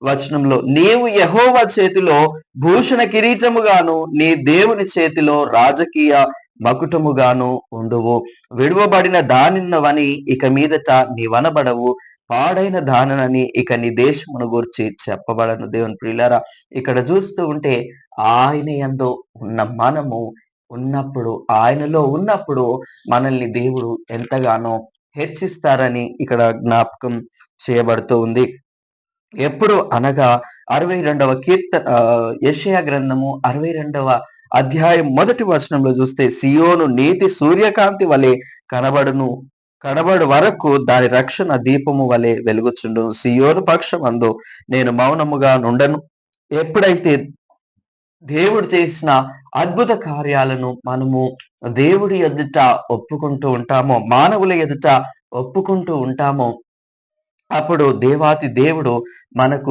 వచనంలో, నీవు యెహోవా చేతిలో భూషణ కిరీటముగాను నీ దేవుని చేతిలో రాజకీయ మకుటముగాను ఉండువు. విడువబడిన దానినవని ఇక మీదట నీవనబడవు, పాడైన దానని ఇక నీ దేశమును గూర్చి చెప్పబడను. దేవుని ప్రియులారా, ఇక్కడ చూస్తూ ఉంటే ఆయన యందు ఉన్న మనము ఉన్నప్పుడు, ఆయనలో ఉన్నప్పుడు మనల్ని దేవుడు ఎంతగానో హెచ్చిస్తారని ఇక్కడ జ్ఞాపకం చేయబడుతూ ఉంది. ఎప్పుడు అనగా 62వ యెషయా గ్రంథము 62వ అధ్యాయం 1వ వచనంలో చూస్తే, సియోను నీతి సూర్యకాంతి వలె కనబడు వరకు దాని రక్షణ దీపము వలె వెలుగుచుండును. సియోను పక్షమందు నేను మౌనముగా నుండను. ఎప్పుడైతే దేవుడు చేసిన అద్భుత కార్యాలను మనము దేవుడి ఎదుట ఒప్పుకుంటూ ఉంటామో, మానవుల ఎదుట ఒప్పుకుంటూ ఉంటామో, అప్పుడు దేవాతి దేవుడు మనకు